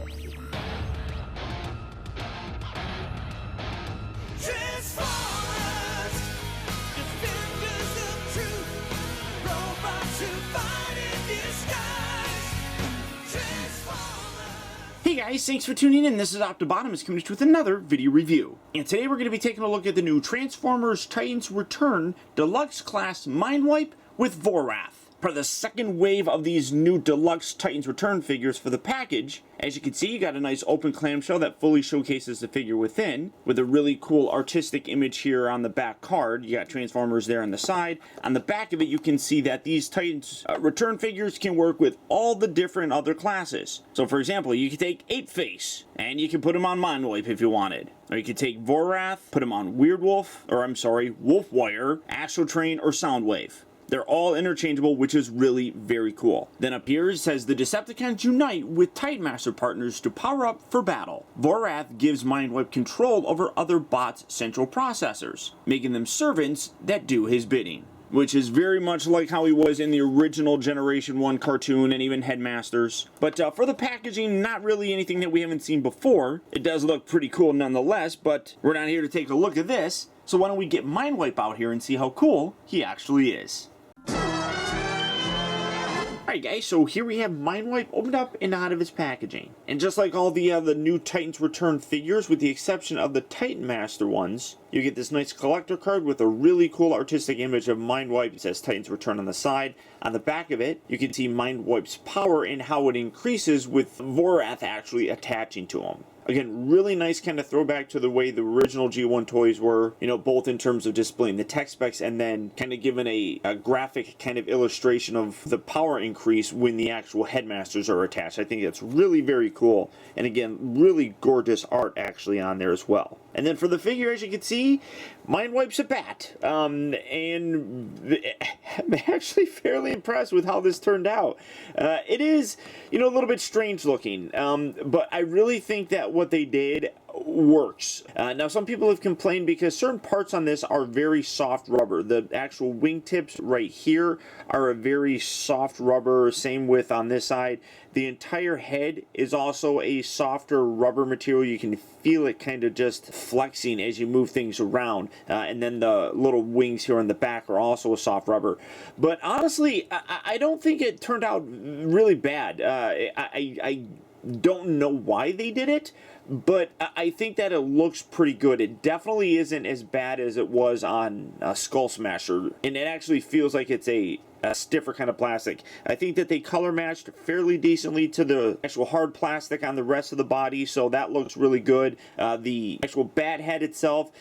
Hey guys, thanks for tuning in. This is optibotimus coming to you with another video review. And today we're going to be taking a look at the new Transformers Titans Return Deluxe Class Mindwipe with Vorath. For the second wave of these new Deluxe Titans Return figures for the package, as you can see, you got a nice open clamshell that fully showcases the figure within, with a really cool artistic image here on the back card. You got Transformers there on the side. On the back of it, you can see that these Titans Return figures can work with all the different other classes. So for example, you could take Ape-Face, and you can put him on Mindwipe if you wanted. Or you could take Vorath, put him on Wolfwire, Astral Train, or Soundwave. They're all interchangeable, which is really very cool. Then up here it says the Decepticons unite with Tidemaster partners to power up for battle. Vorath gives Mindwipe control over other bots' central processors, making them servants that do his bidding. Which is very much like how he was in the original Generation 1 cartoon and even Headmasters. But for the packaging, not really anything that we haven't seen before. It does look pretty cool nonetheless, but we're not here to take a look at this. So why don't we get Mindwipe out here and see how cool he actually is. Alright guys, so here we have Mindwipe opened up and out of its packaging. And just like all the new Titans Return figures, with the exception of the Titan Master ones, you get this nice collector card with a really cool artistic image of Mindwipe. It says Titans Return on the side. On the back of it, you can see Mindwipe's power and how it increases with Vorath actually attaching to him. Again, really nice kind of throwback to the way the original G1 toys were, you know, both in terms of displaying the tech specs and then kind of giving a graphic kind of illustration of the power increase when the actual headmasters are attached. I think that's really very cool. And again, really gorgeous art actually on there as well. And then for the figure, as you can see, Mindwipe's a bat. And I'm actually fairly impressed with how this turned out. It is, you know, a little bit strange looking, but I really think that what they did works. Now some people have complained because certain parts on this are very soft rubber. The actual wingtips right here are a very soft rubber, same with on this side. The entire head is also a softer rubber material. You can feel it kind of just flexing as you move things around. And then the little wings here on the back are also a soft rubber. But honestly, I don't think it turned out really bad. I don't know why they did it, but I think that it looks pretty good. It definitely isn't as bad as it was on Skull Smasher, and it actually feels like it's a stiffer kind of plastic. I think that they color matched fairly decently to the actual hard plastic on the rest of the body, so that looks really good. The actual bat head itself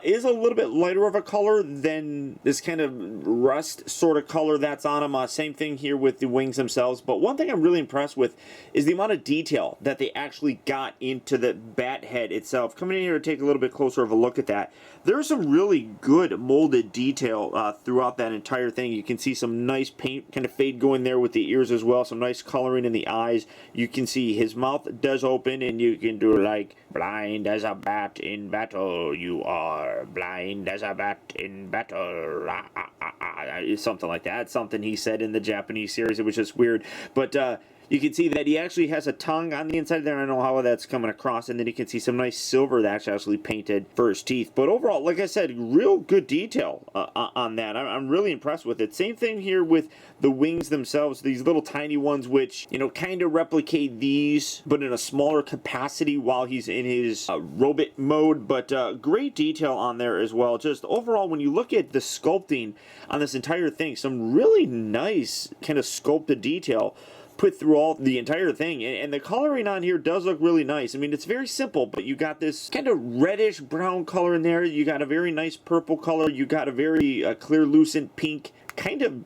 is a little bit lighter of a color than this kind of rust sort of color that's on them. Same thing here with the wings themselves, but one thing I'm really impressed with is the amount of detail that they actually got into the bat head itself. Coming in here to take a little bit closer of a look at that, there's some really good molded detail throughout that entire thing. You can see some nice paint kind of fade going there with the ears as well, some nice coloring in the eyes. You can see his mouth does open, and you can do like, blind as a bat in battle you are, blind as a bat in battle, something like that. Something he said in the Japanese series. It was just weird, but you can see that he actually has a tongue on the inside there. I don't know how that's coming across. And then you can see some nice silver that's actually painted for his teeth. But overall, like I said, real good detail on that. I'm really impressed with it. Same thing here with the wings themselves. These little tiny ones, which, you know, kind of replicate these, but in a smaller capacity while he's in his robot mode. But great detail on there as well. Just overall, when you look at the sculpting on this entire thing, some really nice kind of sculpted detail put through all the entire thing, and the coloring on here does look really nice. I mean, it's very simple, but you got this kind of reddish brown color in there. You got a very nice purple color. You got a very clear lucent pink kind of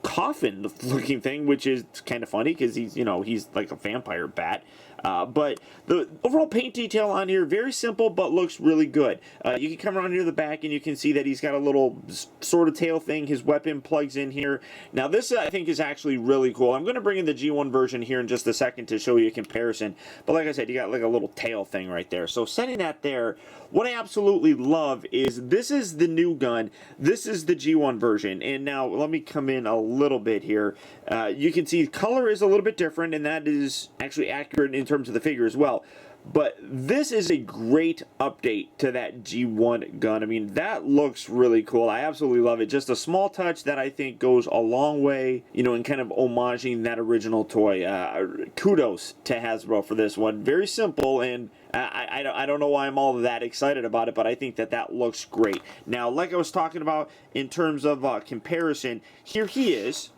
coffin looking thing, which is kind of funny because he's, you know, he's like a vampire bat. But the overall paint detail on here, very simple, but looks really good. You can come around here to the back and you can see that he's got a little sort of tail thing. His weapon plugs in here. Now this, I think, is actually really cool. I'm going to bring in the G1 version here in just a second to show you a comparison. But like I said, you got like a little tail thing right there. So setting that there, what I absolutely love is this is the new gun. This is the G1 version. And And now let me come in a little bit here. You can see color is a little bit different, and that is actually accurate in terms of the figure as well. But this is a great update to that G1 gun. I mean, that looks really cool. I absolutely love it. Just a small touch that I think goes a long way, you know, in kind of homaging that original toy. Kudos to Hasbro for this one. Very simple, and I don't know why I'm all that excited about it, but I think that that looks great. Now, like I was talking about in terms of comparison, here he is.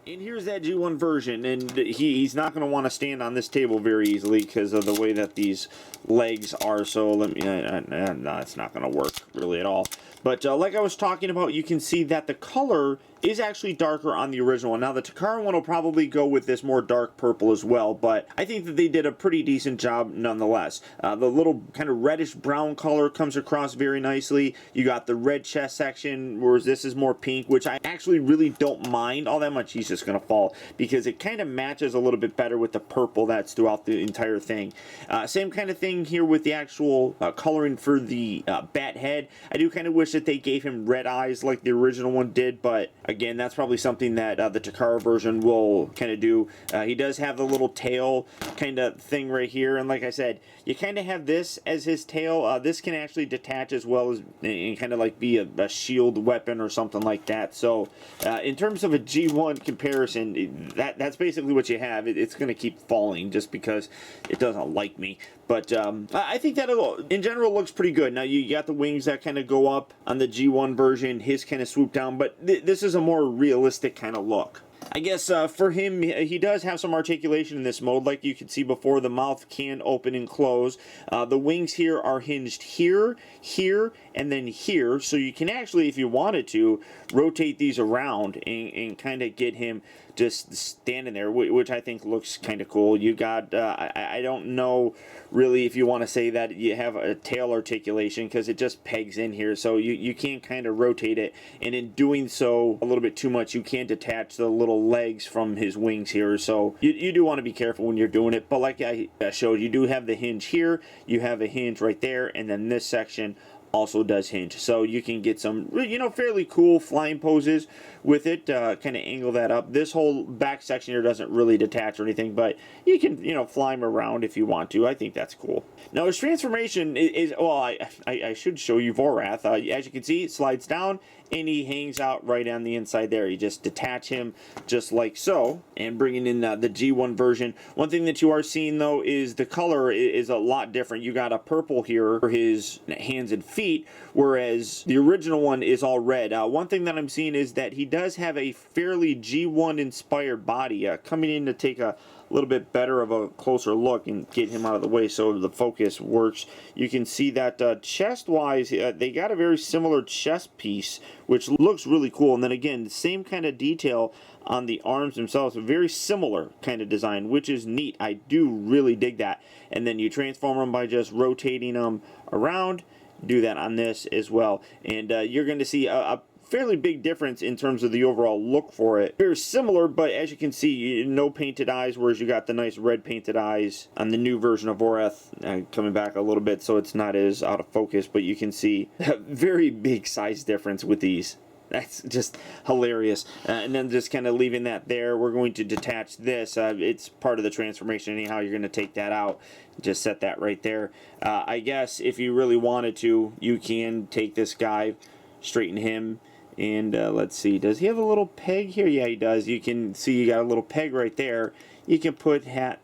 And here's that G1 version, and he's not going to want to stand on this table very easily because of the way that these legs are, so let me, no, it's not going to work really at all. But like I was talking about, you can see that the color is actually darker on the original one. Now, the Takara one will probably go with this more dark purple as well, but I think that they did a pretty decent job nonetheless. The little kind of reddish brown color comes across very nicely. You got the red chest section, whereas this is more pink, which I actually really don't mind all that much. He's just going to fall because it kind of matches a little bit better with the purple that's throughout the entire thing. Same kind of thing here with the actual coloring for the bat head. I do kind of wish that they gave him red eyes like the original one did, but again, that's probably something that the Takara version will kind of do. He does have the little tail kind of thing right here, and like I said, you kind of have this as his tail. This can actually detach as well as and kind of like be a shield weapon or something like that. So in terms of a G1 comparison, that's basically what you have. It's going to keep falling just because it doesn't like me. But I think that in general looks pretty good. Now you got the wings that kind of go up on the G1 version, his kind of swoop down, but this is a more realistic kind of look. I guess for him, he does have some articulation in this mode. Like you can see before, the mouth can open and close. The wings here are hinged here, here, and then here. So you can actually, if you wanted to, rotate these around and kind of get him just standing there, which I think looks kind of cool. You got, I don't know really if you want to say that you have a tail articulation because it just pegs in here. So you can kind of rotate it. And in doing so a little bit too much, you can detach the little legs from his wings here. So you do want to be careful when you're doing it. But like I showed, you do have the hinge here. You have a hinge right there. And then this section also does hinge, so you can get some, you know, fairly cool flying poses with it. Kind of angle that up. This whole back section here doesn't really detach or anything, but you can, you know, fly him around if you want to. I think that's cool. Now his transformation is well, I should show you Vorath. As you can see, it slides down and he hangs out right on the inside there. You just detach him just like so, and bringing in the G1 version. One thing that you are seeing though is the color is a lot different. You got a purple here for his hands and feet, whereas the original one is all red. One thing that I'm seeing is that he does have a fairly G1 inspired body. Coming in to take a little bit better of a closer look and get him out of the way so the focus works. You can see that chest wise, they got a very similar chest piece, which looks really cool. And then again, the same kind of detail on the arms themselves, a very similar kind of design, which is neat. I do really dig that. And then you transform them by just rotating them around. Do that on this as well, and you're going to see a fairly big difference in terms of the overall look for it. Very similar, but as you can see, no painted eyes, whereas you got the nice red painted eyes on the new version of Vorath. Coming back a little bit so it's not as out of focus, but you can see a very big size difference with these. That's just hilarious. And then just kind of leaving that there, we're going to detach this. It's part of the transformation anyhow. You're going to take that out. Just set that right there. I guess if you really wanted to, you can take this guy, straighten him, and let's see. Does he have a little peg here? Yeah, he does. You can see you got a little peg right there. You can put hat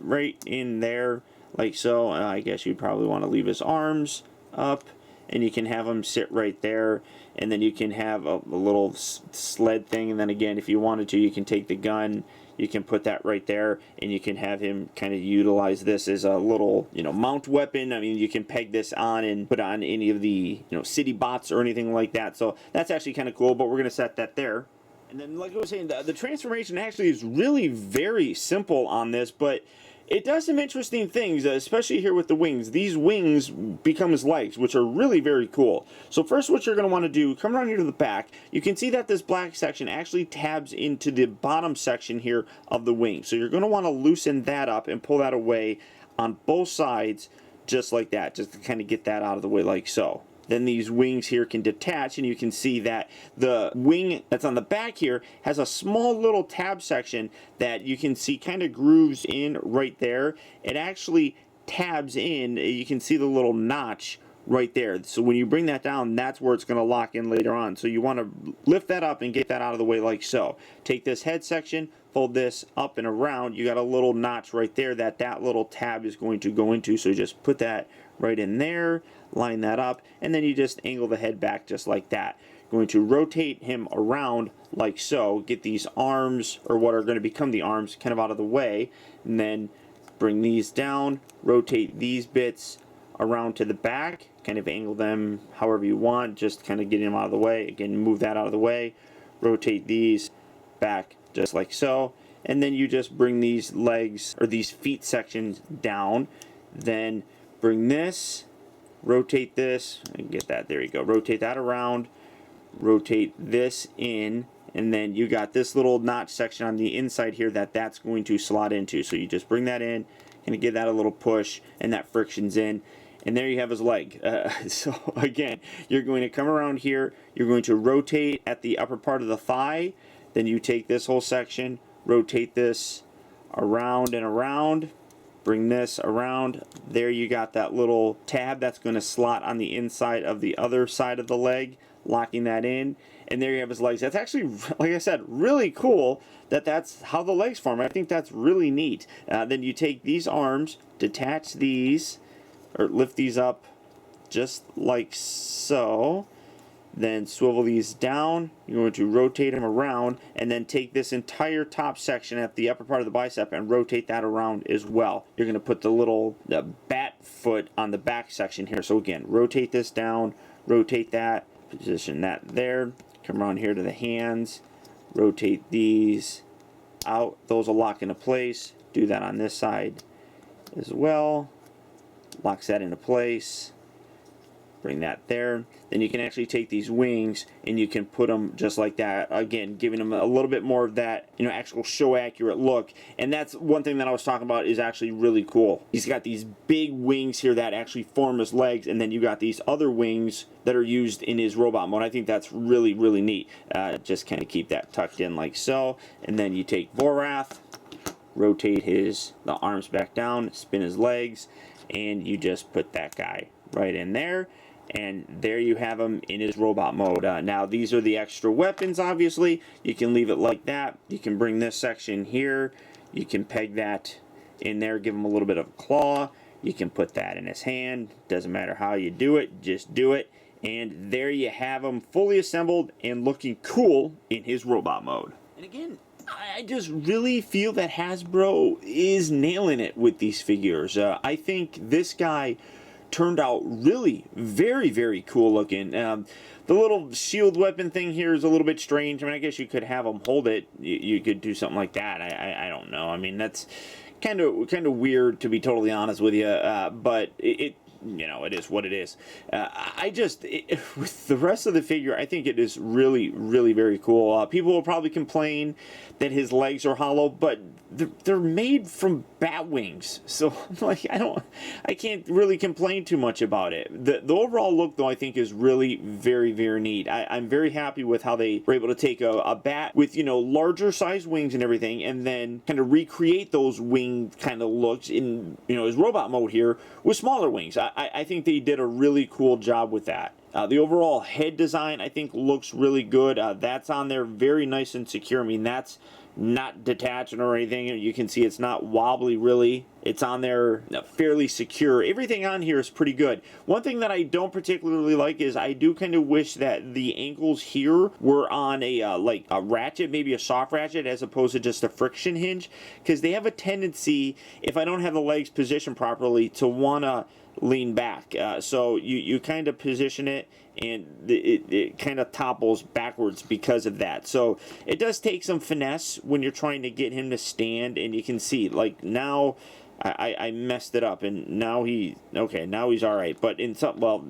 right in there like so. I guess you'd probably want to leave his arms up, and you can have him sit right there. And then you can have a little sled thing, and then again, if you wanted to, you can take the gun, you can put that right there, and you can have him kind of utilize this as a little, you know, mount weapon. I mean, you can peg this on and put on any of the, you know, city bots or anything like that. So that's actually kind of cool, but we're going to set that there. And then, like I was saying, the transformation actually is really very simple on this, but it does some interesting things, especially here with the wings. These wings become his legs, which are really very cool. So first, what you're going to want to do, come around here to the back. You can see that this black section actually tabs into the bottom section here of the wing. So you're going to want to loosen that up and pull that away on both sides, just like that, just to kind of get that out of the way like so. then these wings here can detach, and you can see that the wing that's on the back here has a small little tab section that you can see kind of grooves in right there. It actually tabs in, you can see the little notch right there. So when you bring that down, that's where it's going to lock in later on. So you want to lift that up and get that out of the way like so. Take this head section, fold this up and around. You got a little notch right there that little tab is going to go into. So just put that right in there, line that up, and then you just angle the head back just like that. Going to rotate him around like so. Get these arms, or what are going to become the arms, kind of out of the way, and then bring these down, rotate these bits around to the back, kind of angle them however you want, just kind of getting them out of the way. Again, move that out of the way, rotate these back just like so, and then you just bring these legs or these feet sections down, then bring this, rotate this, and get that, there you go, rotate that around, rotate this in, and then you got this little notch section on the inside here that's going to slot into. So you just bring that in, and give that a little push, and that friction's in. And there you have his leg. So again, you're going to come around here, you're going to rotate at the upper part of the thigh, then you take this whole section, rotate this around and around, bring this around. There you got that little tab that's going to slot on the inside of the other side of the leg, locking that in. And there you have his legs. That's actually, like I said, really cool that's how the legs form. I think that's really neat. Then you take these arms, detach these, or lift these up just like so, then swivel these down. You're going to rotate them around, and then take this entire top section at the upper part of the bicep and rotate that around as well. You're going to put the bat foot on the back section here. So again, rotate this down, rotate that, position that there, come around here to the hands, rotate these out. Those will lock into place. Do that on this side as well. Locks that into place. Bring that there. Then you can actually take these wings and you can put them just like that. Again, giving them a little bit more of that, actual show accurate look. And that's one thing that I was talking about is actually really cool. He's got these big wings here that actually form his legs, and then you got these other wings that are used in his robot mode. I think that's really, really neat. Just kind of keep that tucked in like so. And then you take Vorath, rotate the arms back down, spin his legs, and you just put that guy right in there. And there you have him in his robot mode. Now these are the extra weapons, obviously. You can leave it like that. You can bring this section here. You can peg that in there, give him a little bit of a claw. You can put that in his hand. Doesn't matter how you do it, just do it. And there you have him fully assembled and looking cool in his robot mode. And again, I just really feel that Hasbro is nailing it with these figures. I think this guy turned out really very, very cool looking. The little shield weapon thing here is a little bit strange. I mean, I guess you could have him hold it. You could do something like that. I don't know. I mean, that's kind of weird, to be totally honest with you. But it is what it is. With the rest of the figure, I think it is really, really very cool. People will probably complain that his legs are hollow, but they're made from bat wings. So, like, I can't really complain too much about it. The overall look, though, I think is really very, very neat. I'm very happy with how they were able to take a bat with, larger size wings and everything, and then kind of recreate those wing kind of looks in, his robot mode here with smaller wings. I think they did a really cool job with that. The overall head design, I think, looks really good. That's on there very nice and secure. I mean, that's not detaching or anything. You can see it's not wobbly, really. It's on there fairly secure. Everything on here is pretty good. One thing that I don't particularly like is I do kind of wish that the ankles here were on a ratchet, maybe a soft ratchet, as opposed to just a friction hinge, because they have a tendency, if I don't have the legs positioned properly, to want to lean back. So you kind of position it, and it kind of topples backwards because of that. So it does take some finesse when you're trying to get him to stand, and you can see, like, now I messed it up, and now now he's all right. But in some, well,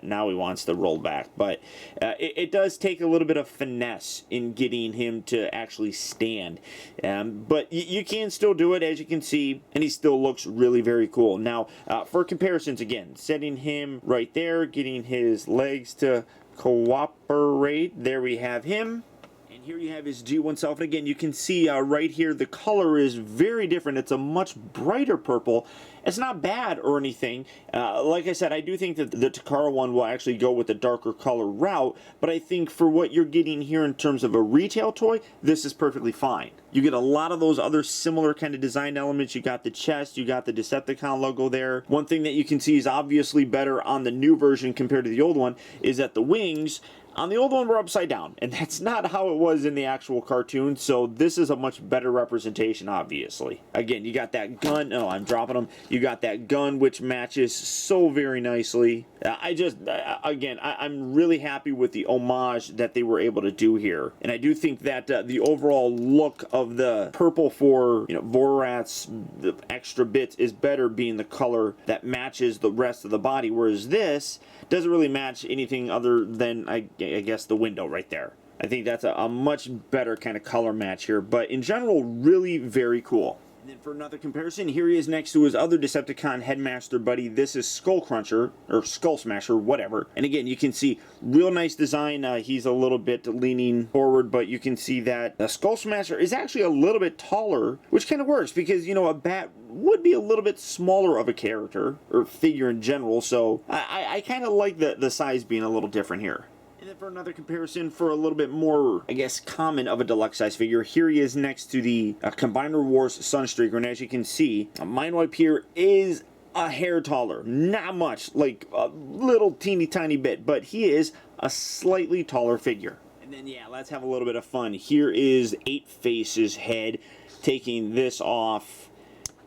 now he wants to roll back. But it does take a little bit of finesse in getting him to actually stand. But you can still do it, as you can see, and he still looks really very cool. Now, for comparisons, again, setting him right there, getting his legs to cooperate. There we have him. And here you have his G1 self. And again, you can see right here, the color is very different. It's a much brighter purple. It's not bad or anything. Like I said, I do think that the Takara one will actually go with the darker color route. But I think for what you're getting here in terms of a retail toy, this is perfectly fine. You get a lot of those other similar kind of design elements. You got the chest, you got the Decepticon logo there. One thing that you can see is obviously better on the new version compared to the old one is that the wings on the old one were upside down, and that's not how it was in the actual cartoon, so this is a much better representation, obviously. Again, you got that gun. Oh, I'm dropping them. You got that gun, which matches so very nicely. I'm really happy with the homage that they were able to do here, and I do think that the overall look of the purple for, Vorat's the extra bits is better, being the color that matches the rest of the body, whereas this doesn't really match anything other than, I guess, the window right there. I think that's a much better kind of color match here, but in general, really very cool. And then for another comparison, here he is next to his other Decepticon headmaster buddy. This is Skull Cruncher, or Skull Smasher, whatever. And again, you can see real nice design. He's a little bit leaning forward, but you can see that the Skull Smasher is actually a little bit taller, which kind of works because, a bat would be a little bit smaller of a character, or figure in general, so I kind of like the size being a little different here. And then for another comparison, for a little bit more, I guess, common of a deluxe size figure, here he is next to the Combiner Wars Sunstreaker, and as you can see, Mindwipe here is a hair taller. Not much, like a little teeny tiny bit, but he is a slightly taller figure. And then, yeah, let's have a little bit of fun. Here is Eight Face's head, taking this off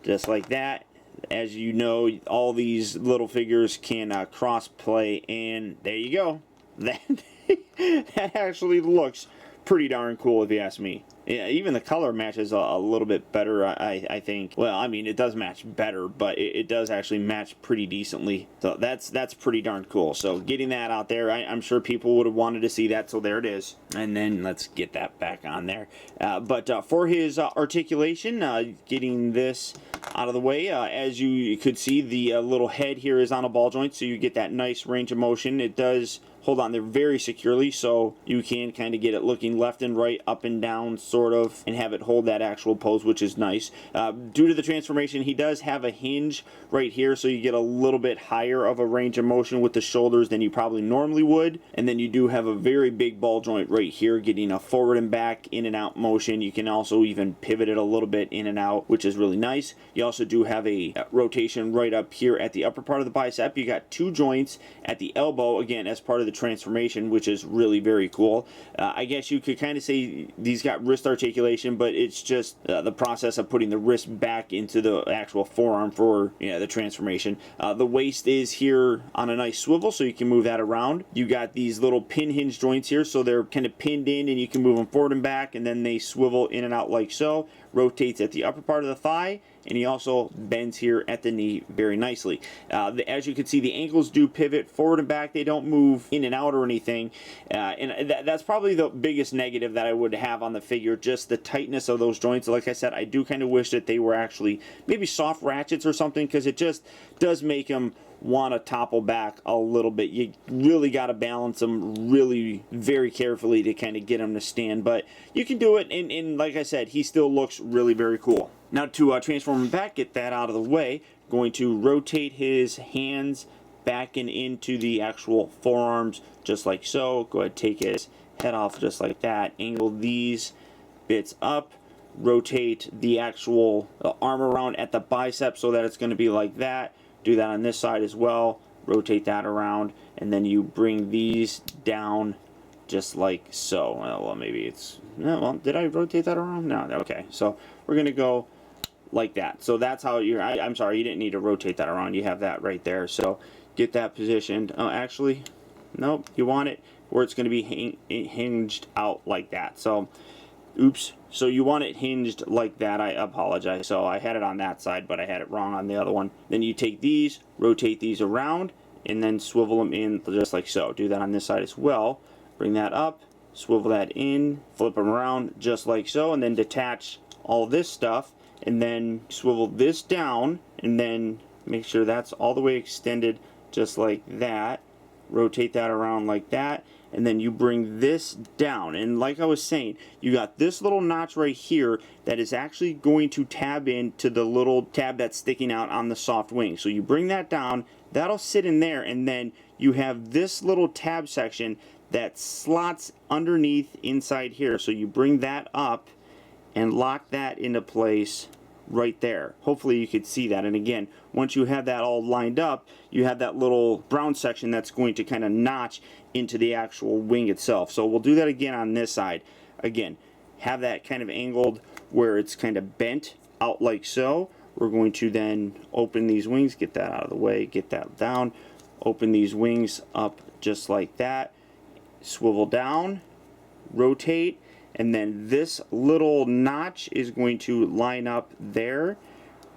just like that. As you know, all these little figures can cross-play, and there you go. That actually looks pretty darn cool, if you ask me. Yeah, even the color matches a little bit better, I think. Well, I mean, it does match better, but it does actually match pretty decently. So that's pretty darn cool. So getting that out there, I'm sure people would have wanted to see that, so there it is. And then let's get that back on there. But for his articulation, getting this out of the way, as you could see, the little head here is on a ball joint, so you get that nice range of motion. It does hold on there very securely, so you can kind of get it looking left and right, up and down, sort of, and have it hold that actual pose, which is nice. Due to the transformation, he does have a hinge right here, so you get a little bit higher of a range of motion with the shoulders than you probably normally would. And then you do have a very big ball joint right here, getting a forward and back, in and out motion. You can also even pivot it a little bit in and out, which is really nice. You also do have a rotation right up here at the upper part of the bicep. You got two joints at the elbow, again, as part of the transformation, which is really very cool. I guess you could kind of say these got wrist articulation, but it's just the process of putting the wrist back into the actual forearm for the transformation. The waist is here on a nice swivel, so you can move that around. You got these little pin hinge joints here, so they're kind of pinned in, and you can move them forward and back, and then they swivel in and out like so. Rotates at the upper part of the thigh, and he also bends here at the knee very nicely. As you can see, the ankles do pivot forward and back. They don't move in and out or anything, and that's probably the biggest negative that I would have on the figure, just the tightness of those joints. Like I said, I do kind of wish that they were actually maybe soft ratchets or something, because it just does make them want to topple back a little bit. You really got to balance them really very carefully to kind of get them to stand, but you can do it, and like I said, he still looks really very cool. Now to transform him back, get that out of the way, going to rotate his hands back and into the actual forearms just like so. Go ahead, take his head off just like that, angle these bits up, rotate the actual arm around at the bicep so that it's going to be like that. Do that on this side as well, rotate that around, and then you bring these down just like so. Well, maybe it's, no, well, did I rotate that around? No, okay, so we're going to go like that. So that's how you're, I'm sorry, you didn't need to rotate that around. You have that right there. So get that positioned. Oh, actually, nope, you want it where it's going to be hinged out like that. So, oops, So you want it hinged like that. I apologize. So I had it on that side, but I had it wrong on the other one. Then you take these, rotate these around, and then swivel them in just like so. Do that on this side as well. Bring that up, swivel that in, flip them around just like so, and then detach all this stuff, and then swivel this down, and then make sure that's all the way extended just like that. Rotate that around like that, and then you bring this down, and like I was saying, you got this little notch right here that is actually going to tab into the little tab that's sticking out on the soft wing. So you bring that down, that'll sit in there, and then you have this little tab section that slots underneath inside here. So you bring that up and lock that into place right there. Hopefully you could see that. And again, once you have that all lined up, you have that little brown section that's going to kind of notch into the actual wing itself. So we'll do that again on this side. Again, have that kind of angled where it's kind of bent out like so. We're going to then open these wings, get that out of the way, get that down, open these wings up just like that, swivel down, rotate, and then this little notch is going to line up there.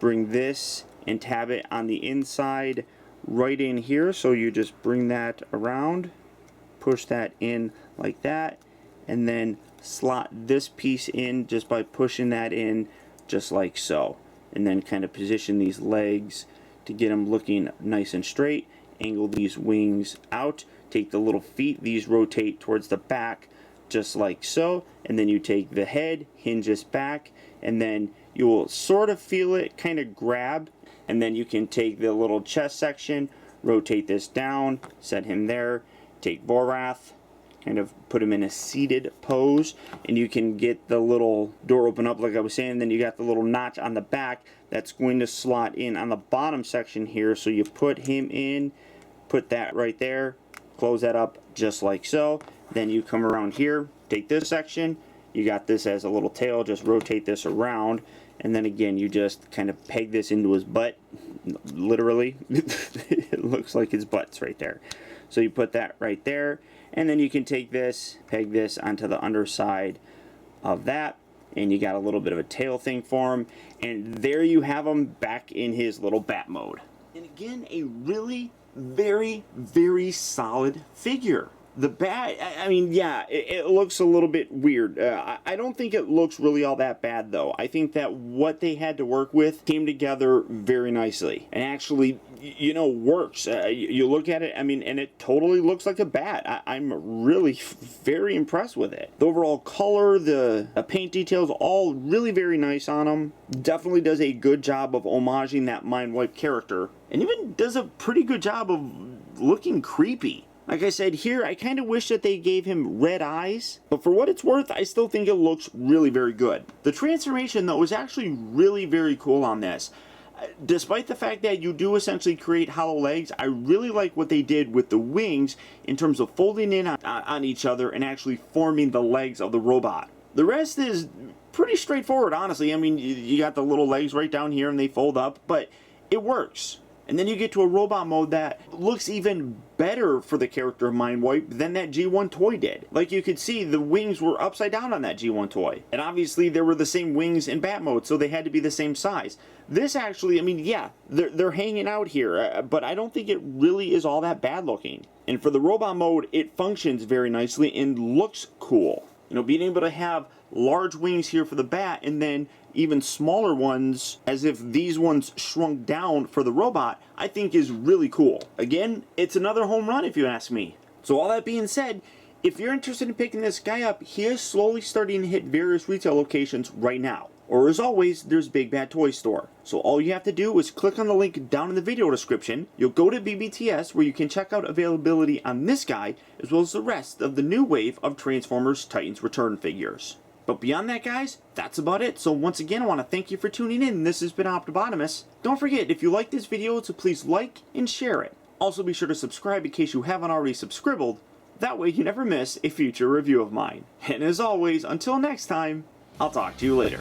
Bring this and tab it on the inside right in here. So you just bring that around, push that in like that, and then slot this piece in just by pushing that in just like so. And then kind of position these legs to get them looking nice and straight. Angle these wings out. Take the little feet, these rotate towards the back just like so, and then you take the head, hinge this back, and then you will sort of feel it kind of grab, and then you can take the little chest section, rotate this down, set him there, take Vorath, kind of put him in a seated pose, and you can get the little door open up like I was saying, and then you got the little notch on the back that's going to slot in on the bottom section here. So you put him in, put that right there, close that up just like so. Then you come around here, take this section, you got this as a little tail, just rotate this around, and then again you just kind of peg this into his butt, literally. It looks like his butt's right there. So you put that right there, and then you can take this, peg this onto the underside of that, and you got a little bit of a tail thing for him, and there you have him back in his little bat mode. And again, a really very, very solid figure. The bat, I mean, yeah, it looks a little bit weird. I don't think it looks really all that bad, though. I think that what they had to work with came together very nicely. And actually, you know, works. You look at it, I mean, and it totally looks like a bat. I'm really very impressed with it. The overall color, the paint details, all really very nice on them. Definitely does a good job of homaging that Mindwipe character. And even does a pretty good job of looking creepy. Like I said, here, I kind of wish that they gave him red eyes, but for what it's worth, I still think it looks really very good. The transformation, though, is actually really very cool on this. Despite the fact that you do essentially create hollow legs, I really like what they did with the wings in terms of folding in on each other and actually forming the legs of the robot. The rest is pretty straightforward, honestly. I mean, you got the little legs right down here and they fold up, but it works. And then you get to a robot mode that looks even better for the character of Mindwipe than that G1 toy did. Like you could see, the wings were upside down on that G1 toy. And obviously there were the same wings in bat mode, so they had to be the same size. This actually, I mean, yeah, they're hanging out here, but I don't think it really is all that bad looking. And for the robot mode, it functions very nicely and looks cool. You know, being able to have large wings here for the bat and then even smaller ones as if these ones shrunk down for the robot, I think is really cool. Again, it's another home run if you ask me. So all that being said, if you're interested in picking this guy up, he is slowly starting to hit various retail locations right now. Or as always, there's Big Bad Toy Store. So all you have to do is click on the link down in the video description. You'll go to BBTS where you can check out availability on this guy as well as the rest of the new wave of Transformers Titans Return figures. But beyond that, guys, that's about it. So once again, I want to thank you for tuning in. This has been Optibotimus. Don't forget, if you like this video, to please like and share it. Also, be sure to subscribe in case you haven't already subscribed. That way you never miss a future review of mine. And as always, until next time, I'll talk to you later.